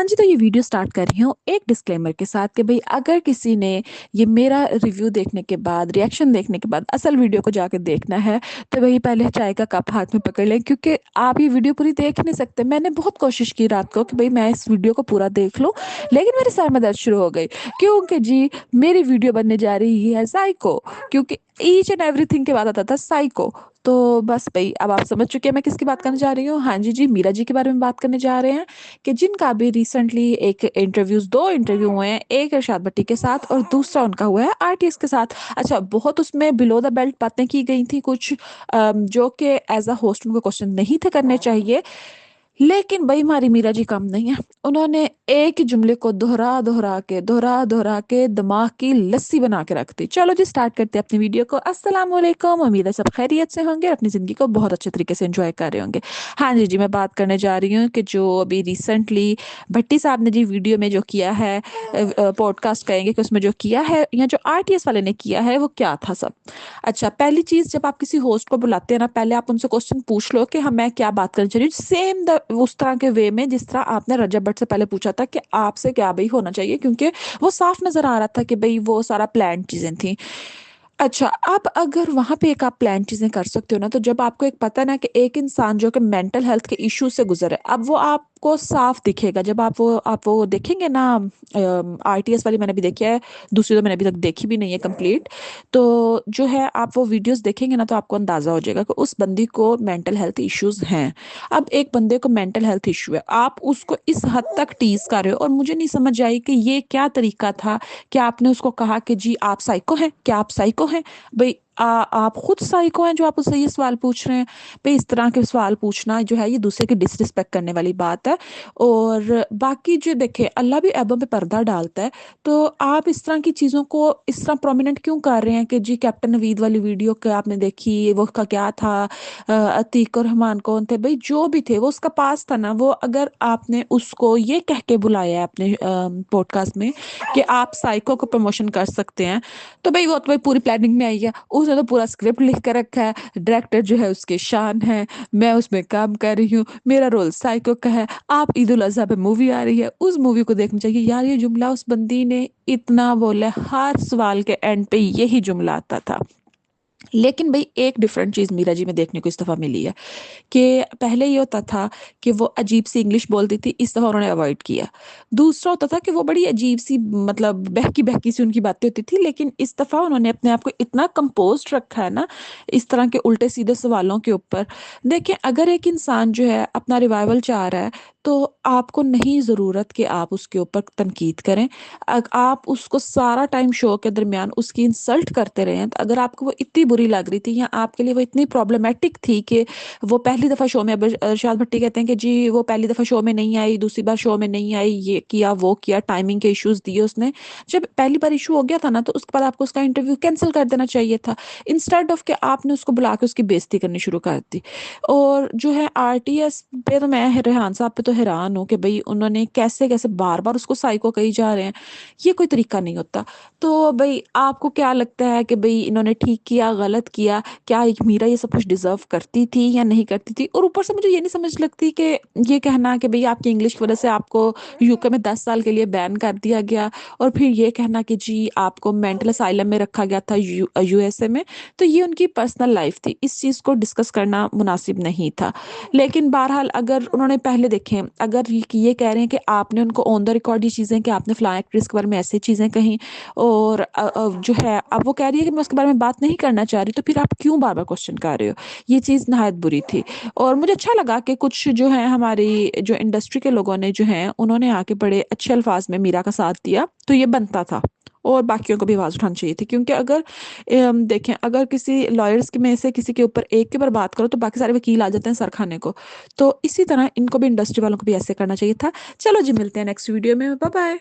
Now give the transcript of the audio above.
जी, तो ये video start कर रही हूँ एक डिस्क्लेमर के साथ कि भई अगर किसी ने ये मेरा रिव्यू देखने के बाद, रिएक्शन देखने के बाद असल वीडियो को जाके देखना है, तो वही पहले चाय का कप हाथ में पकड़ लें क्योंकि आप ये वीडियो पूरी देख नहीं सकते। मैंने बहुत कोशिश की रात को कि भई मैं इस वीडियो को पूरा देख लूँ, लेकिन मेरे सर में दर्द शुरू हो गई क्योंकि जी मेरी वीडियो बनने जा रही है साइको, क्योंकि ईच एंड एवरीथिंग के बाद आता था साइको। तो बस भई अब आप समझ चुके हैं मैं किसकी बात करने जा रही हूँ। हाँ जी, मीरा जी के बारे में बात करने जा रहे हैं कि जिनका अभी रिसेंटली एक इंटरव्यूज 2 इंटरव्यू हुए हैं, एक इरशाद भट्टी के साथ और दूसरा उनका हुआ है आरटीएस के साथ। अच्छा, बहुत उसमें बिलो द बेल्ट बातें की गई थी कुछ, जो कि एज़ अ होस्ट उनको क्वेश्चन नहीं थे करने चाहिए। लेकिन भई हमारी मीरा जी कम नहीं है। उन्होंने एक ही जुमले को दोहरा-दोहरा के दिमाग की लस्सी बना के रख दी। चलो जी स्टार्ट करते हैं अपनी वीडियो को। अस्सलाम वालेकुम, उम्मीद है सब खैरियत से होंगे और अपनी ज़िंदगी को बहुत अच्छे तरीके से एन्जॉय कर रहे होंगे। हाँ जी, मैं बात करने जा रही हूँ कि जो अभी रिसेंटली भट्टी साहब ने जी वीडियो में जो किया है, पॉडकास्ट कहेंगे कि उसमें जो किया है या जो आरटीएस वाले ने किया है वो क्या था सब। अच्छा, पहली चीज़ जब आप किसी होस्ट को बुलाते हैं ना, पहले आप उनसे क्वेश्चन पूछ लो कि हाँ, मैं क्या बात करनी चाह रही हूँ। सेम द उस तरह के वे में जिस तरह आपने रजब भट्ट से पहले पूछा था कि आपसे क्या भई होना चाहिए, क्योंकि वो साफ नज़र आ रहा था कि भई वो सारा प्लान्ड चीज़ें थी। अच्छा, अब अगर वहाँ पे एक आप प्लान चीज़ें कर सकते हो ना, तो जब आपको एक पता है ना कि एक इंसान जो कि मेंटल हेल्थ के इश्यू से गुज़र है, अब वो आपको साफ दिखेगा। जब आप वो देखेंगे ना, आरटीएस वाली मैंने भी देखी है, दूसरी तो मैंने अभी तक देखी भी नहीं है कंप्लीट। तो जो है आप वो वीडियोज़ देखेंगे ना, तो आपको अंदाज़ा हो जाएगा कि उस बंदी को मेंटल हेल्थ इश्यूज़ हैं। अब एक बंदे को मेंटल हेल्थ इश्यू है, आप उसको इस हद तक टीज़ कर रहे हो और मुझे नहीं समझ आई कि ये क्या तरीका था। क्या आपने उसको कहा कि जी आप साइको हैं? क्या आप साइको हैं? भई आप खुद साइको हैं जो आप उससे ये सवाल पूछ रहे हैं? भई इस तरह के सवाल पूछना जो है ये दूसरे की डिसरिस्पेक्ट करने वाली बात है। और बाकी जो देखिए अल्लाह भी ऐबों पे पर्दा डालता है, तो आप इस तरह की चीज़ों को इस तरह प्रोमिनेंट क्यों कर रहे हैं कि जी कैप्टन नवीद वाली वीडियो क्या आपने देखी, वो उसका क्या था, अतीक और रहमान कौन थे? भई जो भी थे वो उसका पास था ना, वो अगर आपने उसको ये कह के बुलाया है अपने पॉडकास्ट में कि आप साइको को प्रमोशन कर सकते हैं, तो भई वो तो भाई पूरी प्लानिंग में आई है। उसने तो पूरा स्क्रिप्ट लिख के रखा है, डायरेक्टर जो है उसके शान है, मैं उसमें काम कर रही हूँ, मेरा रोल साइको का है, आप ईद उल अज़हा पे मूवी आ रही है, उस मूवी को देखनी चाहिए। यार ये जुमला उस बंदी ने इतना बोला, हर सवाल के एंड पे यही जुमला आता था। लेकिन भई एक डिफरेंट चीज़ मीरा जी में देखने को इस दफ़ा मिली है कि पहले ये होता था कि वो अजीब-सी इंग्लिश बोलती थी, इस दफ़ा उन्होंने अवॉइड किया। दूसरा होता था कि वो बड़ी अजीब-सी मतलब बहकी-बहकी सी उनकी बातें होती थी, लेकिन इस दफ़ा उन्होंने अपने आप को इतना कंपोज़्ड रखा है ना, इस तरह के उल्टे-सीधे सवालों के ऊपर। देखिए, अगर एक इंसान जो है अपना रिवाइवल चाह रहा है, तो आपको नहीं ज़रूरत कि आप उसके ऊपर तनकीद करें। आप उसको सारा टाइम शो के दरमियान उसकी इंसल्ट करते रहे हैं, तो अगर आपको वो इतनी बुरी लग रही थी या आपके लिए वो इतनी प्रॉब्लमैटिक थी कि वो पहली दफ़ा शो में, अब इरशाद भट्टी कहते हैं कि जी वो पहली दफ़ा शो में नहीं आई, दूसरी बार शो में नहीं आई, ये किया, वो किया, टाइमिंग के इश्यूज़ दिए उसने। जब पहली बार इश्यू हो गया था ना, तो उसके बाद आपको उसका इंटरव्यू कैंसल कर देना चाहिए था, इंस्टेड ऑफ कि आपने उसको बुला के उसकी बेइज़्ज़ती करनी शुरू कर दी। और जो है आरटीएस पे तो मैं रेहान साहब पे तो हैरान हूँ कि भई उन्होंने कैसे-कैसे बार-बार उसको साइको कही जा रहे हैं, ये कोई तरीका नहीं होता। तो भई आपको क्या लगता है कि भई इन्होंने ठीक किया, गलत किया? क्या एक मीरा ये सब कुछ डिज़र्व करती थी या नहीं करती थी? और ऊपर से मुझे ये नहीं समझ लगती कि ये कहना कि भई आपकी इंग्लिश की वज़ह से आपको यूके में 10 साल के लिए बैन कर दिया गया और फिर ये कहना कि जी आपको मेंटल असाइलम में रखा गया था यूएसए में, तो ये उनकी पर्सनल लाइफ़ थी। इस चीज़ को डिस्कस करना मुनासिब नहीं था। लेकिन बहरहाल अगर उन्होंने पहले देखें, अगर ये कह रहे हैं कि आपने उनको ऑन द रिकॉर्ड ये चीज़ें कि आपने फलाँ एक्ट्रेस के बारे में ऐसी चीज़ें कहीं और जो है अब वो कह रही है कि मैं उसके बारे में बात नहीं करना चाह रही, तो फिर आप क्यों बार-बार क्वेश्चन कर रहे हो? ये चीज़ नहायत बुरी थी। और मुझे अच्छा लगा कि कुछ जो है हमारी जो इंडस्ट्री के लोगों ने जो हैं, उन्होंने आके बड़े अच्छे अल्फाज में मीरा का साथ दिया, तो ये बनता था। और बाकियों को भी आवाज़ उठानी चाहिए थी, क्योंकि अगर देखें, अगर किसी लॉयर्स के में से किसी के ऊपर एक के ऊपर बात करो तो बाकी सारे वकील आ जाते हैं सर खाने को। तो इसी तरह इनको भी, इंडस्ट्री वालों को भी ऐसे करना चाहिए था। चलो जी, मिलते हैं नेक्स्ट वीडियो में। Bye bye.